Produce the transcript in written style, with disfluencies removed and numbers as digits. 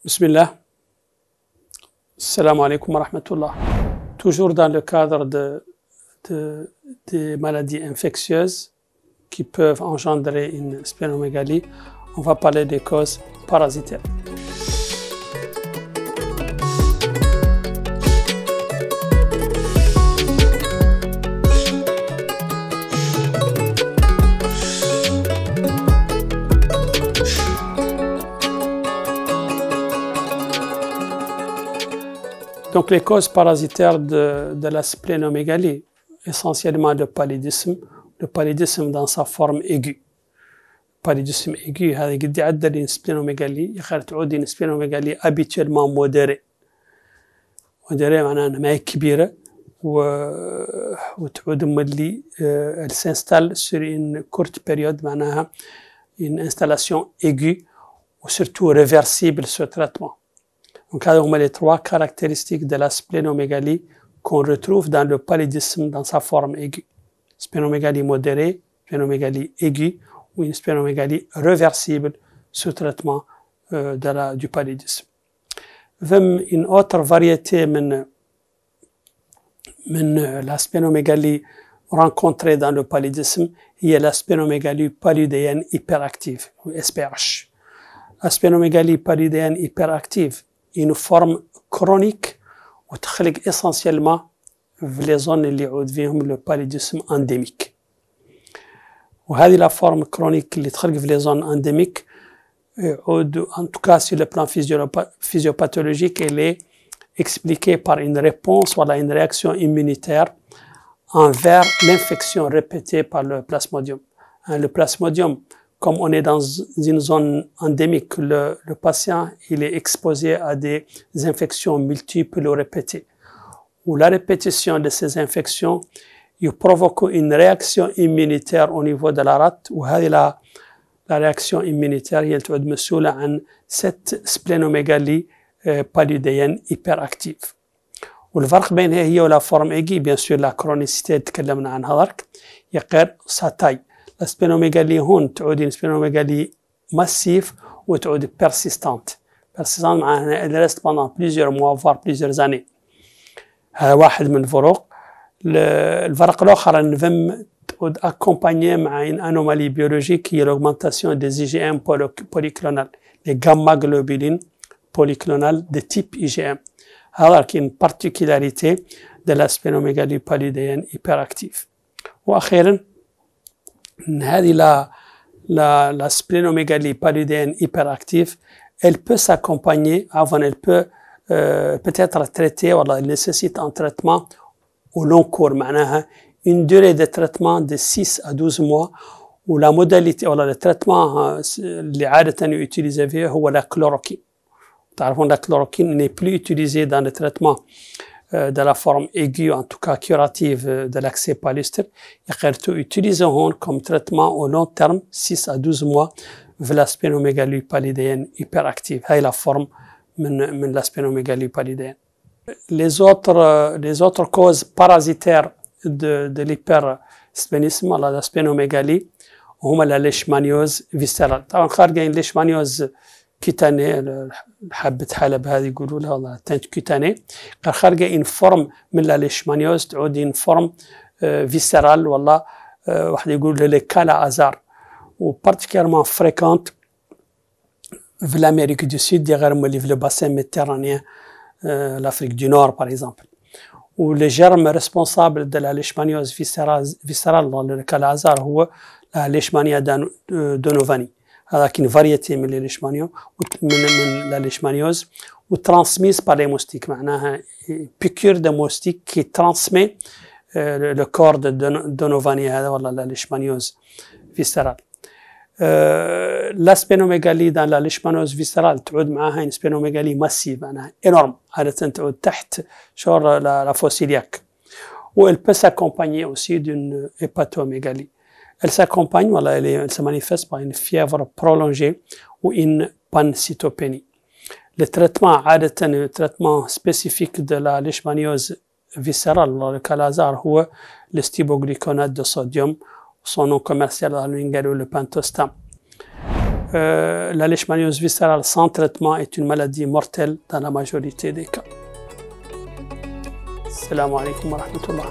Bismillah. Salam alaikum wa rahmatullah. Toujours dans le cadre des maladies infectieuses qui peuvent engendrer une splénomégalie, on va parler des causes parasitaires. Donc les causes parasitaires de la splénomégalie, essentiellement le paludisme dans sa forme aiguë. Paludisme aigu, هذا قد يعدل une splénomégalie يخلي تعود une splénomégalie habituellement modérée. modérée معناها ما هي كبيرة وتعود ملي elle s'installe sur une courte période معناها une installation aiguë ou surtout réversible ce traitement. Donc, on a les trois caractéristiques de la splénomégalie qu'on retrouve dans le paludisme dans sa forme aiguë. Splénomégalie modérée, splénomégalie aiguë ou une splénomégalie réversible sous traitement du paludisme. Une autre variété de la splénomégalie rencontrée dans le paludisme est la splénomégalie paludéenne hyperactive, ou SPH. La splénomégalie paludéenne hyperactive une forme chronique وتخلق essentiellement les zones اللي يعود فيهم le paludisme endémique. وهذه la forme chronique اللي تخلق في les zones endémiques en tout cas sur le plan physiopathologique elle est expliquée par une réponse ou une réaction immunitaire envers l'infection répétée par le plasmodium. Le plasmodium, comme on est dans une zone endémique, le patient il est exposé à des infections multiples ou répétées. Où la répétition de ces infections il provoque une réaction immunitaire au niveau de la rate. La réaction immunitaire elle تعود مسؤولة عن cette splénomégalie paludéenne hyperactive. والفرق بينها هي ولا forme aiguë, bien sûr la chronicité تكلمنا عنها درك يقير sa taille. La splénomégalie هون تعود une splénomégalie massive ou تعود persistante. Persistante معناها elle reste pendant plusieurs mois voire plusieurs années. هذا واحد من الفروق. الفرق الآخر أن الفم تعود accompagné مع une anomalie biologique qui est l'augmentation des IgM polyclonales, les gamma-globulines polyclonales de type IgM. هذا une particularité de la splénomégalie paludéenne hyperactive. وأخيرا la splénomégalie paludéenne hyperactive, elle peut s'accompagner, elle peut être traitée, elle nécessite un traitement au long cours, une durée de traitement de 6 à 12 mois, où la modalité, le traitement اللي عادة utilisé فيه هو la chloroquine. La chloroquine n'est plus utilisée dans le traitement de la forme aiguë, en tout cas curative de l'accès paludistique. Il utilisons comme traitement au long terme, 6 à 12 mois, de la splénomégalie paludéenne hyperactive. C'est la forme de la splénomégalie paludéenne. Les autres causes parasitaires de l'hypersplénisme, la splénomégalie, هما la leishmaniose viscérale. طبعا خارجين leishmaniose كيتاني حبة حلب هذه يقولوا لها والله تنت كيتاني خارجة إن فورم من لا ليشمانيوز تعود إن فورم فيسرال والله واحد يقول له كالا أزار و particulièrement fréquente في l'Amérique du Sud غير مولي في le bassin méditerranéen l'Afrique du Nord par exemple où le germe responsable de la leishmaniose viscérale dans le كالا أزار هو la leishmania donovani. Avec une variété de la leishmaniose ou transmise par les moustiques. Une piqûre de moustique qui transmet le corps de Donovani, la leishmaniose viscérale. La splénomégalie dans la leishmaniose viscérale تعود معها une splénomégalie massive, énorme. عادة تعود تحت شور la fosse iliaque. Ou elle peut s'accompagner aussi d'une hépatomégalie. Elle s'accompagne, elle se manifeste par une fièvre prolongée ou une pancytopénie. Le traitement spécifique de la leishmaniose viscérale, dans le cas Lazare, c'est le stiboglyconate de sodium, son nom commercial dans le Pentostam. la leishmaniose viscérale sans traitement est une maladie mortelle dans la majorité des cas. Assalamu alaikum wa rahmatullah.